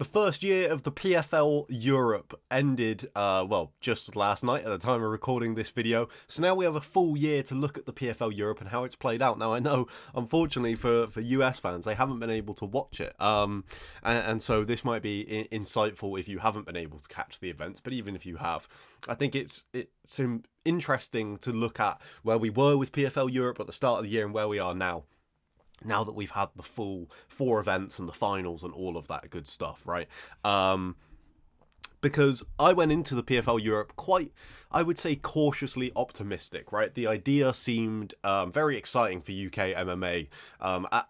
The first year of the PFL Europe ended, just last night at the time of recording this video. So now we have a full year to look at the PFL Europe and how it's played out. Now I know, unfortunately for US fans, they haven't been able to watch it. And so this might be insightful if you haven't been able to catch the events. But even if you have, I think it's interesting to look at where we were with PFL Europe at the start of the year and where we are now. Now that we've had the full 4 events and the finals and all of that good stuff, right? Because I went into the PFL Europe quite, I would say, cautiously optimistic, right? The idea seemed very exciting for UK MMA.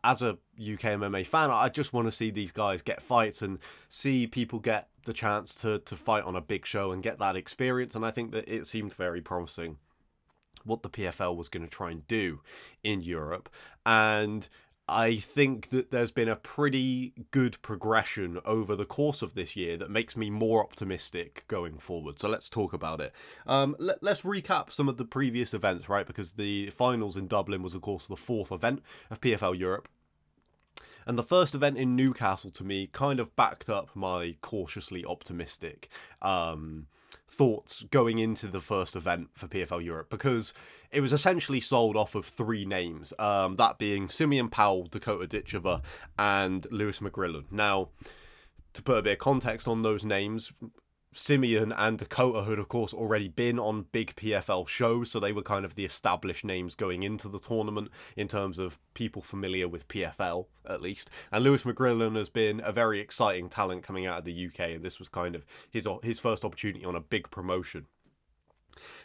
As a UK MMA fan, I just want to see these guys get fights and see people get the chance to fight on a big show and get that experience. And I think that it seemed very promising what the PFL was going to try and do in Europe. And I think that there's been a pretty good progression over the course of this year that makes me more optimistic going forward. So let's talk about it. Let's recap some of the previous events, right? Because the finals in Dublin was, of course, the 4th event of PFL Europe. And the first event in Newcastle, to me, kind of backed up my cautiously optimistic thoughts going into the first event for PFL Europe, because it was essentially sold off of 3 names, that being Simeon Powell, Dakota Ditchover, and Lewis McGrillen. Now, to put a bit of context on those names, Simeon and Dakota had, of course, already been on big PFL shows, so they were kind of the established names going into the tournament in terms of people familiar with PFL, at least. And Lewis McGrillen has been a very exciting talent coming out of the UK, and this was kind of his first opportunity on a big promotion.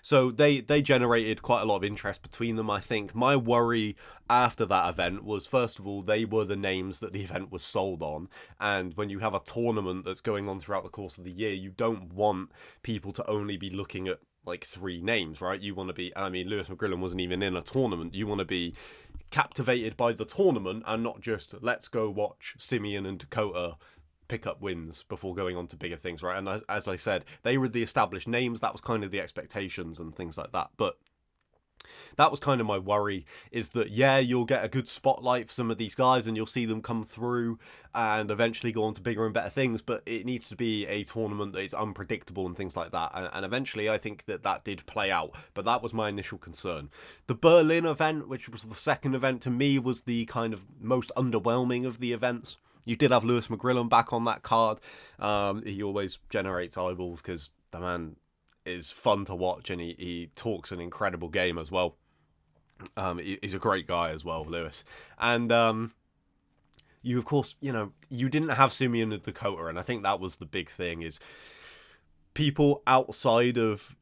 So they generated quite a lot of interest between them, I think. My worry after that event was, first of all, they were the names that the event was sold on. And when you have a tournament that's going on throughout the course of the year, you don't want people to only be looking at like 3 names, right? You want to be, Lewis McGrillen wasn't even in a tournament. You want to be captivated by the tournament and not just, let's go watch Simeon and Dakota pick up wins before going on to bigger things, right? And as I said, they were the established names. That was kind of the expectations and things like that. But that was kind of my worry, is that, yeah, you'll get a good spotlight for some of these guys and you'll see them come through and eventually go on to bigger and better things, but it needs to be a tournament that is unpredictable and things like that. And eventually I think that did play out, but that was my initial concern. The Berlin event, which was the second event, to me was the kind of most underwhelming of the events. You did have Lewis McGrillen back on that card. He always generates eyeballs because the man is fun to watch and he talks an incredible game as well. He's a great guy as well, Lewis. And you, of course, you didn't have Simeon and Dakota, and I think that was the big thing, is people outside of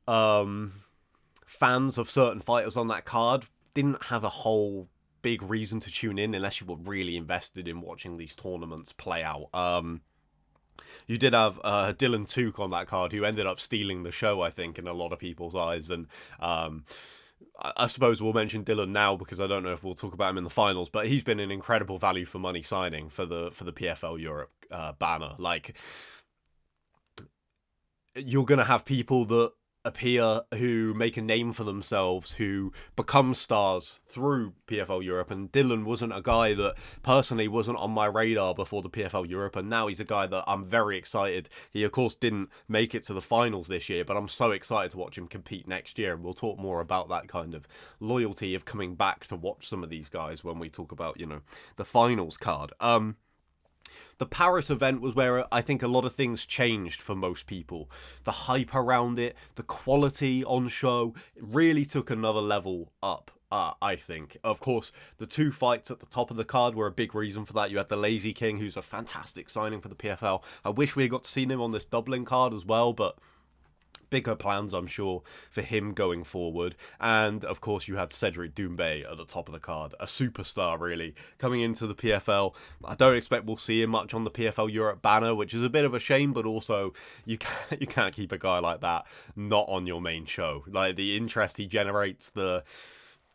fans of certain fighters on that card didn't have a whole big reason to tune in unless you were really invested in watching these tournaments play out. You did have Dylan Took on that card, who ended up stealing the show, I think, in a lot of people's eyes. And I suppose we'll mention Dylan now because I don't know if we'll talk about him in the finals, but he's been an incredible value for money signing for the PFL Europe banner. Like, you're going to have people that appear who make a name for themselves, who become stars through PFL Europe, and Dylan wasn't a guy that personally wasn't on my radar before the PFL Europe, and now he's a guy that I'm very excited. He of course didn't make it to the finals this year, but I'm so excited to watch him compete next year, and we'll talk more about that kind of loyalty of coming back to watch some of these guys when we talk about, the finals card. The Paris event was where I think a lot of things changed for most people. The hype around it, the quality on show, it really took another level up, I think. Of course, the 2 fights at the top of the card were a big reason for that. You had the Lazy King, who's a fantastic signing for the PFL. I wish we had got to see him on this Dublin card as well, but bigger plans, I'm sure, for him going forward. And of course you had Cedric Doumbé at the top of the card, a superstar really coming into the PFL. I don't expect we'll see him much on the PFL Europe banner, which is a bit of a shame, but also you can't keep a guy like that not on your main show. Like, the interest he generates, the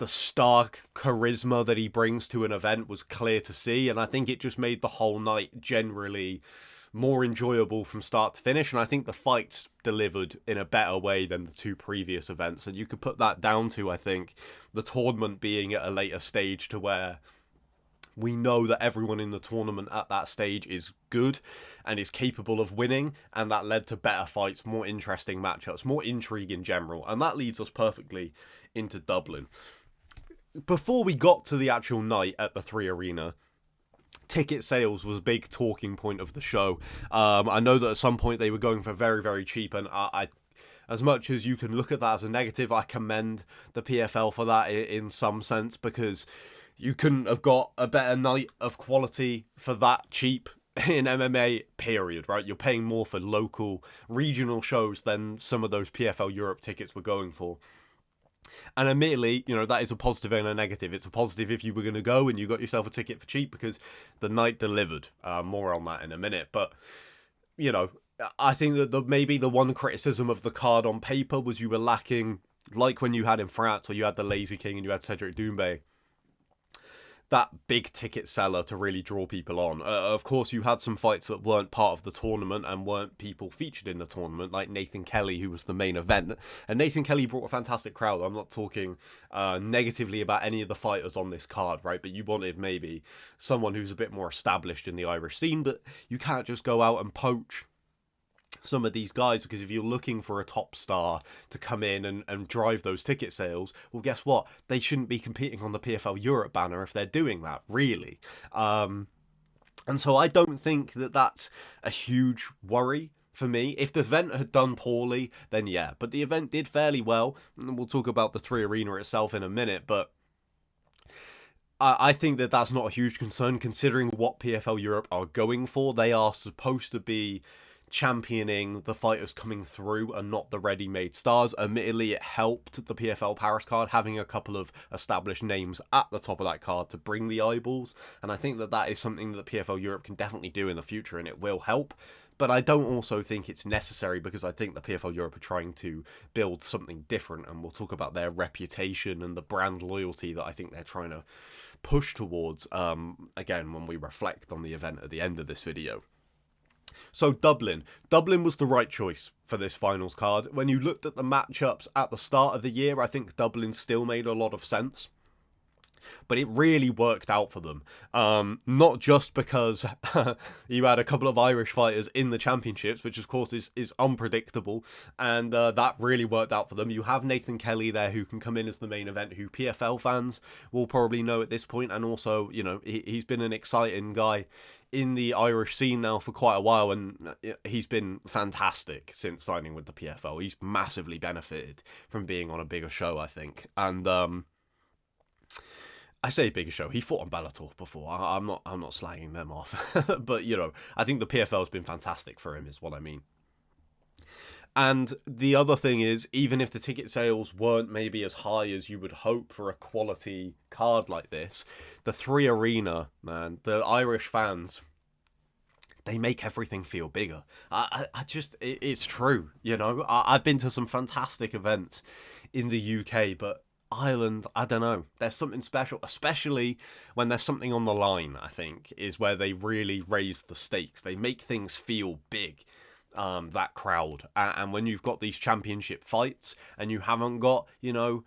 stark charisma that he brings to an event was clear to see, and I think it just made the whole night generally more enjoyable from start to finish, and I think the fights delivered in a better way than the 2 previous events, and you could put that down to, I think, the tournament being at a later stage to where We know that everyone in the tournament at that stage is good and is capable of winning, and that led to better fights, more interesting matchups, more intrigue in general, and that leads us perfectly into Dublin. Before we got to the actual night at the 3 Arena, ticket sales was a big talking point of the show. I know that at some point they were going for very, very cheap, and I as much as you can look at that as a negative, I commend the PFL for that in some sense, because you couldn't have got a better night of quality for that cheap in MMA, period, right? You're paying more for local, regional shows than some of those PFL Europe tickets were going for. And admittedly, you know, that is a positive and a negative. It's a positive if you were going to go and you got yourself a ticket for cheap because the night delivered. More on that in a minute. But, you know, I think that maybe the one criticism of the card on paper was you were lacking, like when you had in France, where you had the Lazy King and you had Cedric Doumbé, that big ticket seller to really draw people on. Of course, you had some fights that weren't part of the tournament and weren't people featured in the tournament, like Nathan Kelly, who was the main event. And Nathan Kelly brought a fantastic crowd. I'm not talking negatively about any of the fighters on this card, right? But you wanted maybe someone who's a bit more established in the Irish scene, but you can't just go out and poach some of these guys, because if you're looking for a top star to come in and drive those ticket sales, well, guess what? They shouldn't be competing on the PFL Europe banner if they're doing that, really. And so I don't think that that's a huge worry for me. If the event had done poorly, then yeah, but the event did fairly well, and we'll talk about the 3 Arena itself in a minute, but I think that that's not a huge concern considering what PFL Europe are going for. They are supposed to be championing the fighters coming through and not the ready-made stars. Admittedly, it helped the PFL Paris card having a couple of established names at the top of that card to bring the eyeballs, and I think that that is something that PFL Europe can definitely do in the future, and it will help. But I don't also think it's necessary, because I think the PFL Europe are trying to build something different, and we'll talk about their reputation and the brand loyalty that I think they're trying to push towards, again, when we reflect on the event at the end of this video. So Dublin was the right choice for this finals card. When you looked at the matchups at the start of the year, I think Dublin still made a lot of sense. But it really worked out for them. Not just because you had a couple of Irish fighters in the championships, which of course is unpredictable, and that really worked out for them. You have Nathan Kelly there, who can come in as the main event, who PFL fans will probably know at this point, and also, you know, he's been an exciting guy in the Irish scene now for quite a while, and he's been fantastic since signing with the PFL. He's massively benefited from being on a bigger show, I think, and I say bigger show. He fought on Bellator before. I'm not slagging them off, but you know, I think the PFL has been fantastic for him, is what I mean. And the other thing is, even if the ticket sales weren't maybe as high as you would hope for a quality card like this, the 3 Arena, man, the Irish fans, they make everything feel bigger. It's true, you know. I've been to some fantastic events in the UK, but Ireland, I don't know, there's something special, especially when there's something on the line, I think, is where they really raise the stakes. They make things feel big, that crowd. And when you've got these championship fights and you haven't got, you know,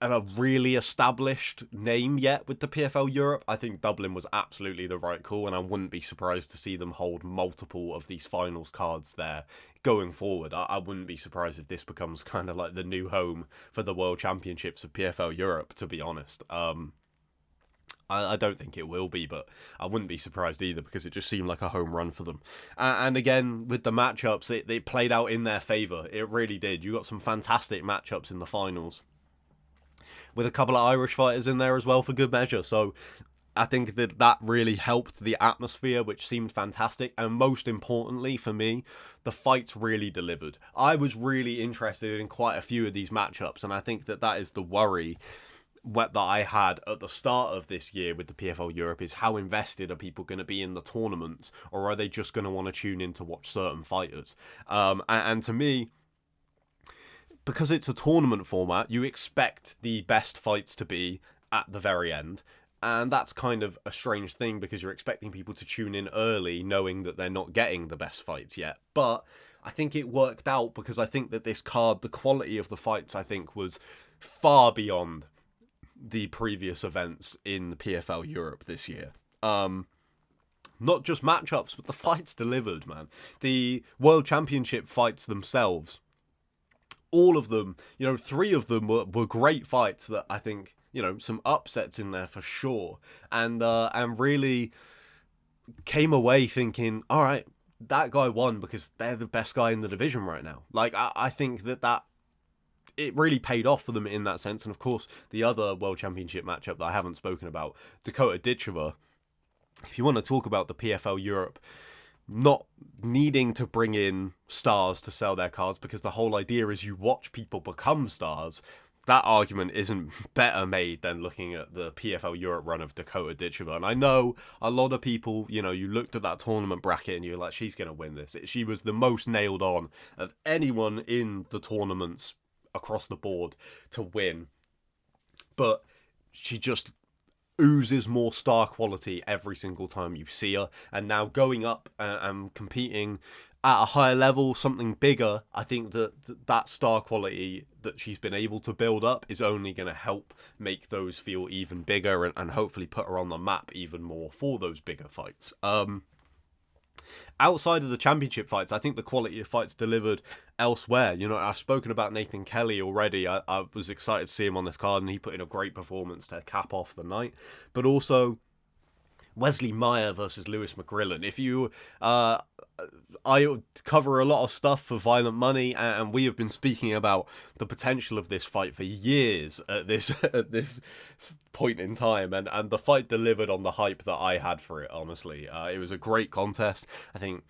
a really established name yet with the PFL Europe, I think Dublin was absolutely the right call, and I wouldn't be surprised to see them hold multiple of these finals cards there going forward. I wouldn't be surprised if this becomes kind of like the new home for the World Championships of PFL Europe, to be honest. I don't think it will be, but I wouldn't be surprised either, because it just seemed like a home run for them. And again, with the matchups, they played out in their favour. It really did. You got some fantastic matchups in the finals, with a couple of Irish fighters in there as well for good measure. So I think that really helped the atmosphere, which seemed fantastic. And most importantly for me, the fights really delivered. I was really interested in quite a few of these matchups, and I think that is the worry that I had at the start of this year with the PFL Europe, is how invested are people going to be in the tournaments, or are they just going to want to tune in to watch certain fighters? And to me, because it's a tournament format, you expect the best fights to be at the very end. And that's kind of a strange thing, because you're expecting people to tune in early knowing that they're not getting the best fights yet. But I think it worked out, because I think that this card, the quality of the fights, I think was far beyond the previous events in the PFL Europe this year. Not just matchups, but the fights delivered, man. The World Championship fights themselves, all of them, 3 of them were great fights that I think, some upsets in there for sure. And really came away thinking, all right, that guy won because they're the best guy in the division right now. Like, I think that it really paid off for them in that sense. And of course, the other World Championship matchup that I haven't spoken about, Dakota Ditcheva. If you want to talk about the PFL Europe not needing to bring in stars to sell their cards, because the whole idea is you watch people become stars, that argument isn't better made than looking at the PFL Europe run of Dakota Ditcheva. And I know a lot of people, you looked at that tournament bracket and you're like, she's going to win this. She was the most nailed on of anyone in the tournaments across the board to win. But she just oozes more star quality every single time you see her, and now going up and competing at a higher level, something bigger, I think that star quality that she's been able to build up is only going to help make those feel even bigger and hopefully put her on the map even more for those bigger fights. Outside of the championship fights, I think the quality of fights delivered elsewhere. I've spoken about Nathan Kelly already. I was excited to see him on this card, and he put in a great performance to cap off the night. But also Wesley Meyer versus Lewis McGrillen. If you, I cover a lot of stuff for Violent Money, and we have been speaking about the potential of this fight for years at this point in time, and the fight delivered on the hype that I had for it. Honestly, it was a great contest. I think,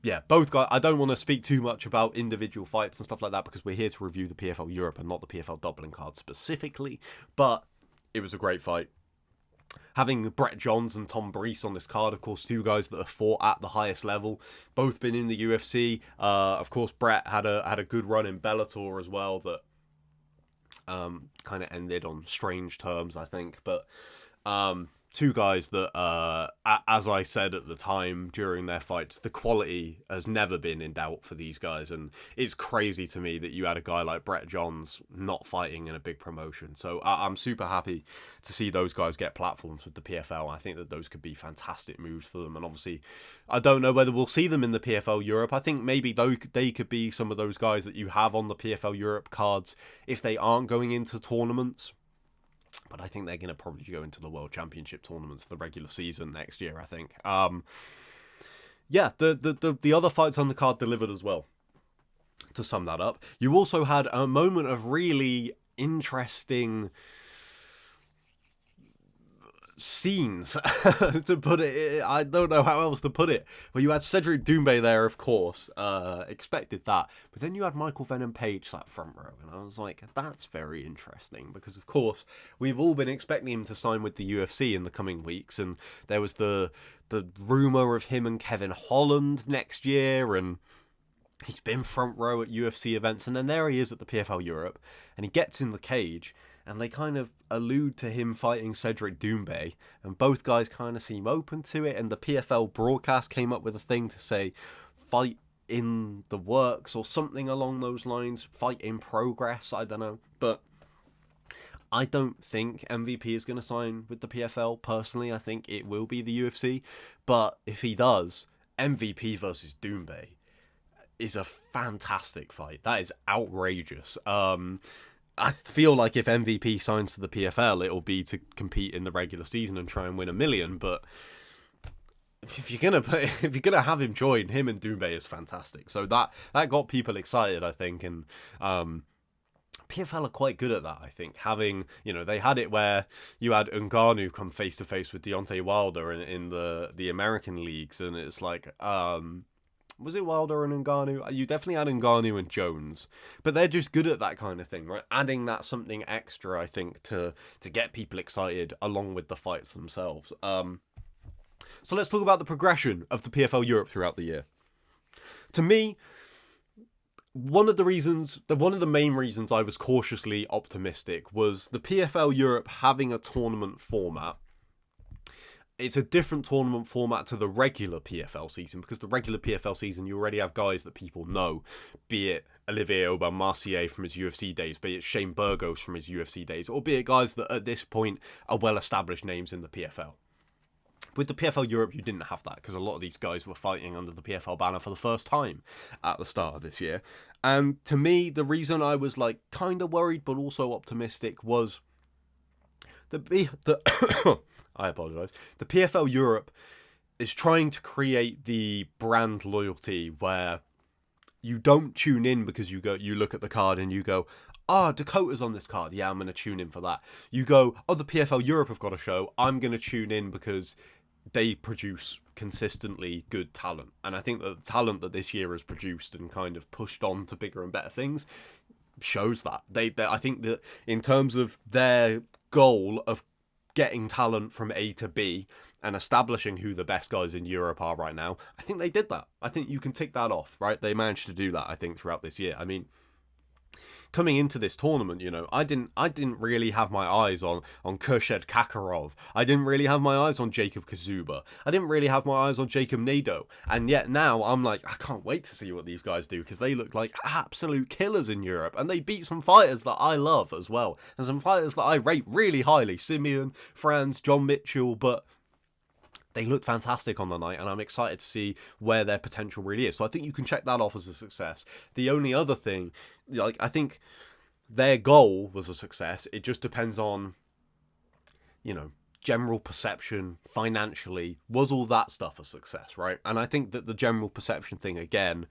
yeah, both guys. I don't want to speak too much about individual fights and stuff like that because we're here to review the PFL Europe and not the PFL Dublin card specifically. But it was a great fight. Having Brett Johns and Tom Breese on this card, of course, 2 guys that have fought at the highest level, both been in the UFC. Of course, Brett had a good run in Bellator as well that kind of ended on strange terms, I think. But 2 guys that, as I said at the time during their fights, the quality has never been in doubt for these guys. And it's crazy to me that you had a guy like Brett Johns not fighting in a big promotion. So I'm super happy to see those guys get platforms with the PFL. I think that those could be fantastic moves for them. And obviously, I don't know whether we'll see them in the PFL Europe. I think maybe they could be some of those guys that you have on the PFL Europe cards if they aren't going into tournaments. But I think they're going to probably go into the World Championship tournaments, the regular season next year, I think. Yeah, the other fights on the card delivered as well. To sum that up, you also had a moment of really interesting scenes, to put it. I don't know how else to put it. But you had Cedric Doumbé there, of course. Expected that. But then you had Michael Venom Page sat front row. And I was like, that's very interesting. Because, of course, we've all been expecting him to sign with the UFC in the coming weeks. And there was the rumour of him and Kevin Holland next year. And he's been front row at UFC events. And then there he is at the PFL Europe. And he gets in the cage. And they kind of allude to him fighting Cedric Doumbé, and both guys kind of seem open to it. And the PFL broadcast came up with a thing to say, fight in the works, or something along those lines, fight in progress, I don't know. But I don't think MVP is going to sign with the PFL, personally. I think it will be the UFC. But if he does, MVP versus Doumbé is a fantastic fight. That is outrageous. I feel like if MVP signs to the PFL, it'll be to compete in the regular season and try and win $1 million. But if you're gonna have him join, him and Doumbé is fantastic. So that got people excited, I think, and PFL are quite good at that. I think having, they had it where you had Ngannou come face to face with Deontay Wilder in the American leagues, and it's like, was it Wilder and Ngannou? You definitely had Ngannou and Jones. But they're just good at that kind of thing, right? Adding that something extra, I think, to get people excited along with the fights themselves. So let's talk about the progression of the PFL Europe throughout the year. To me, one of the main reasons I was cautiously optimistic was the PFL Europe having a tournament format it's a different tournament format to the regular PFL season, because the regular PFL season, you already have guys that people know, be it Olivier Aubin-Mercier from his UFC days, be it Shane Burgos from his UFC days, or be it guys that at this point are well-established names in the PFL. With the PFL Europe, you didn't have that, because a lot of these guys were fighting under the PFL banner for the first time at the start of this year. And to me, the reason I was like kind of worried but also optimistic was I apologise. The PFL Europe is trying to create the brand loyalty where you don't tune in because you look at the card and you go, Dakota's on this card. Yeah, I'm going to tune in for that. You go, the PFL Europe have got a show. I'm going to tune in because they produce consistently good talent. And I think that the talent that this year has produced and kind of pushed on to bigger and better things shows that. I think that in terms of their goal of getting talent from A to B and establishing who the best guys in Europe are right now, I think they did that. I think you can tick that off, right? They managed to do that, I think, throughout this year. I mean, coming into this tournament, I didn't really have my eyes on Khurshid Kakarov. I didn't really have my eyes on Jacob Kazuba. I didn't really have my eyes on Jacob Nadeau. And yet now I'm like, I can't wait to see what these guys do, because they look like absolute killers in Europe. And they beat some fighters that I love as well. And some fighters that I rate really highly. Simeon, Franz, John Mitchell, but they looked fantastic on the night, and I'm excited to see where their potential really is. So I think you can check that off as a success. The only other thing, I think their goal was a success. It just depends on, general perception, financially. Was all that stuff a success, right? And I think that the general perception thing, again,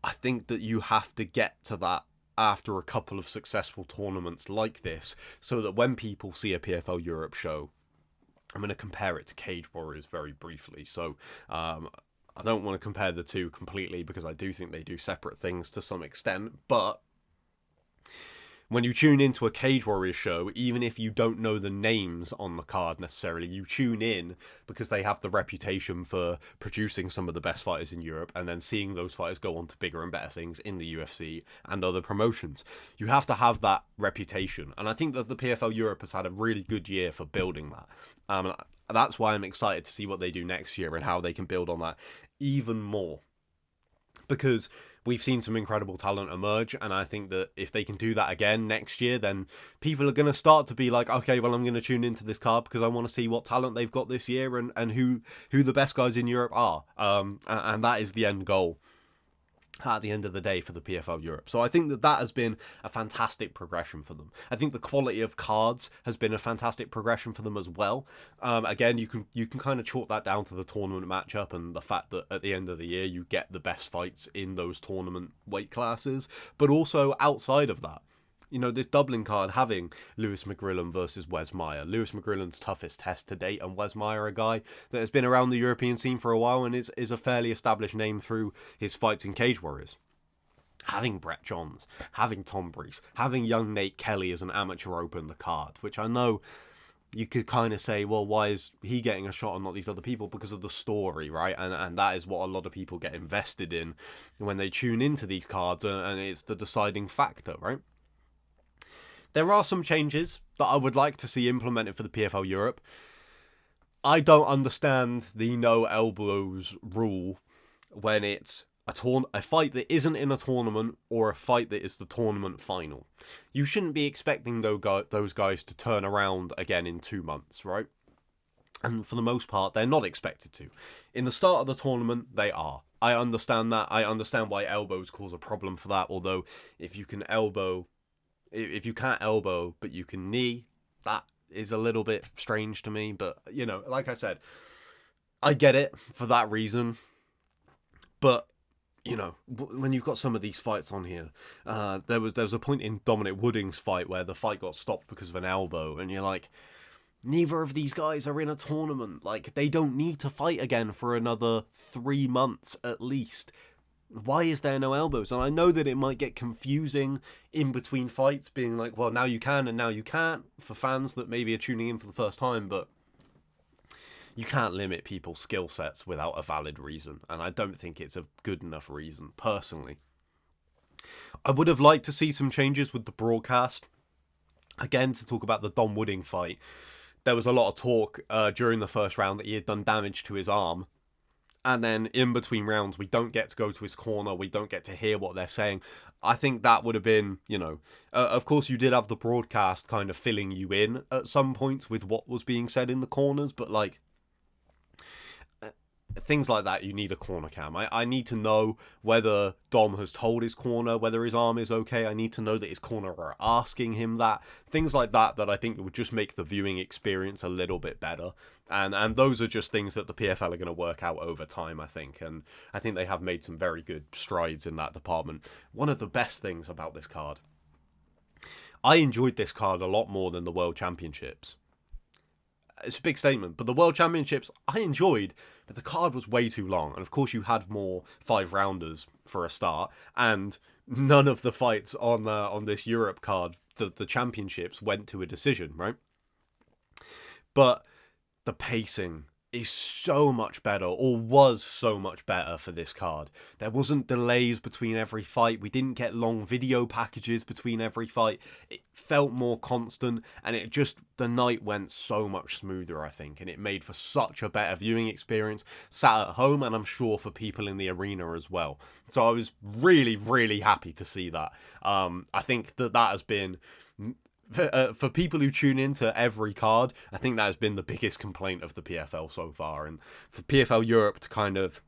I think that you have to get to that after a couple of successful tournaments like this, so that when people see a PFL Europe show, I'm going to compare it to Cage Warriors very briefly. So I don't want to compare the two completely, because I do think they do separate things to some extent. But when you tune into a Cage Warriors show, even if you don't know the names on the card necessarily, you tune in because they have the reputation for producing some of the best fighters in Europe, and then seeing those fighters go on to bigger and better things in the UFC and other promotions. You have to have that reputation. And I think that the PFL Europe has had a really good year for building that. That's why I'm excited to see what they do next year and how they can build on that even more. Because we've seen some incredible talent emerge, and I think that if they can do that again next year, then people are going to start to be like, okay, well, I'm going to tune into this card because I want to see what talent they've got this year and who the best guys in Europe are. And that is the end goal at the end of the day for the PFL Europe. So I think that has been a fantastic progression for them. I think the quality of cards has been a fantastic progression for them as well. Again, you can kind of chalk that down to the tournament matchup and the fact that at the end of the year you get the best fights in those tournament weight classes, but also outside of that. This Dublin card having Lewis McGrillen versus Wes Meyer. Lewis McGrillen's toughest test to date, and Wes Meyer, a guy that has been around the European scene for a while and is a fairly established name through his fights in Cage Warriors. Having Brett Johns, having Tom Breese, having young Nate Kelly as an amateur open the card, which I know you could kind of say, well, why is he getting a shot and not these other people? Because of the story, right? And that is what a lot of people get invested in when they tune into these cards, and it's the deciding factor, right? There are some changes that I would like to see implemented for the PFL Europe. I don't understand the no elbows rule when it's a fight that isn't in a tournament or a fight that is the tournament final. You shouldn't be expecting those guys to turn around again in 2 months, right? And for the most part, they're not expected to. In the start of the tournament, they are. I understand that. I understand why elbows cause a problem for that, although if you can't elbow but you can knee, that is a little bit strange to me. But, like I said, I get it for that reason. But, when you've got some of these fights on here, there was a point in Dominic Wooding's fight where the fight got stopped because of an elbow, and you're like, neither of these guys are in a tournament. Like, they don't need to fight again for another 3 months at least. Why is there no elbows? And I know that it might get confusing in between fights, being like, well, now you can and now you can't, for fans that maybe are tuning in for the first time, but you can't limit people's skill sets without a valid reason, and I don't think it's a good enough reason, personally. I would have liked to see some changes with the broadcast. Again, to talk about the Dom Wooding fight, there was a lot of talk during the first round that he had done damage to his arm. And then in between rounds, we don't get to go to his corner. We don't get to hear what they're saying. I think that would have been, of course you did have the broadcast kind of filling you in at some points with what was being said in the corners. But like, things like that, you need a corner cam. I need to know whether Dom has told his corner whether his arm is okay. I need to know that his corner are asking him that. Things like that I think would just make the viewing experience a little bit better. And those are just things that the PFL are going to work out over time, I think. And I think they have made some very good strides in that department. One of the best things about this card, I enjoyed this card a lot more than the World Championships. It's a big statement, but the World Championships I enjoyed, but the card was way too long. And of course you had more 5-rounders for a start, and none of the fights on this Europe card, the championships, went to a decision, right? But the pacing is so much better, or was so much better for this card. There wasn't delays between every fight. We didn't get long video packages between every fight. It felt more constant, and the night went so much smoother, I think, and it made for such a better viewing experience, sat at home, and I'm sure for people in the arena as well. So I was really, really happy to see that. I think that has been... For people who tune into every card, I think that has been the biggest complaint of the PFL so far. And for PFL Europe to kind of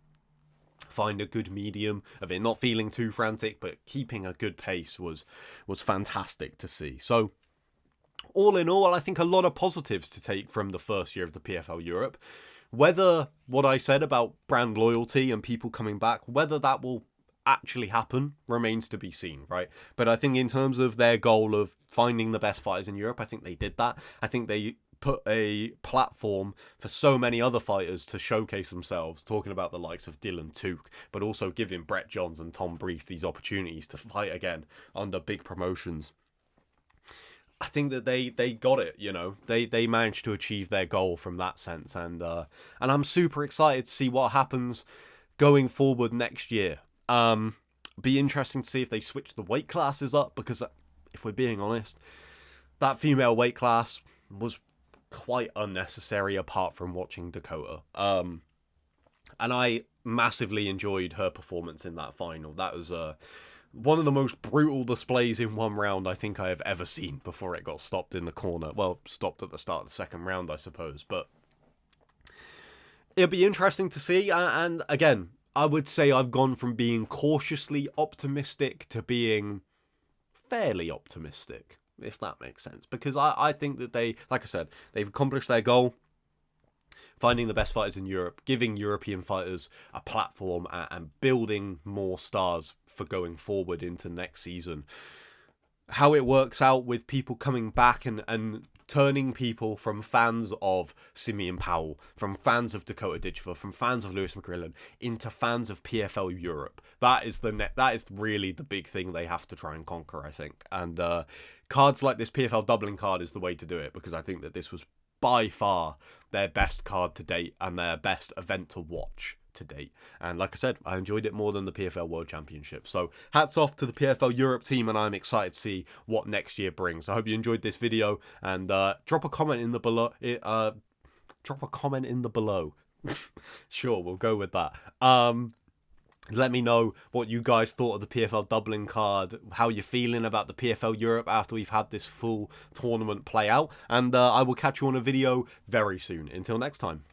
find a good medium of it not feeling too frantic, but keeping a good pace was fantastic to see. So all in all, I think a lot of positives to take from the first year of the PFL Europe. Whether what I said about brand loyalty and people coming back, whether that will actually happen remains to be seen, right? But I think in terms of their goal of finding the best fighters in Europe, I think they did that. I think they put a platform for so many other fighters to showcase themselves, talking about the likes of Dylan Took, but also giving Brett Johns and Tom Breese these opportunities to fight again under big promotions. I think that they got it, they managed to achieve their goal from that sense, and I'm super excited to see what happens going forward next year. Be interesting to see if they switch the weight classes up, because if we're being honest, that female weight class was quite unnecessary apart from watching Dakota. And I massively enjoyed her performance in that final. That was one of the most brutal displays in one round I think I have ever seen before it got stopped in the corner. Well, stopped at the start of the second round, I suppose, but it'll be interesting to see. And again, I would say I've gone from being cautiously optimistic to being fairly optimistic, if that makes sense. Because I think that like I said, they've accomplished their goal, finding the best fighters in Europe, giving European fighters a platform, and building more stars for going forward into next season. How it works out with people coming back and turning people from fans of Simeon Powell, from fans of Dakota Ditchfer, from fans of Lewis McGrillen, into fans of PFL Europe. That is really the big thing they have to try and conquer, I think. And cards like this PFL Dublin card is the way to do it, because I think that this was by far their best card to date and their best event to watch to date. And like I said, I enjoyed it more than the PFL World Championship. So hats off to the PFL Europe team, and I'm excited to see what next year brings. I hope you enjoyed this video, and drop a comment in the below. Sure, we'll go with that. Let me know what you guys thought of the PFL Dublin card, how you're feeling about the PFL Europe after we've had this full tournament play out, and I will catch you on a video very soon. Until next time.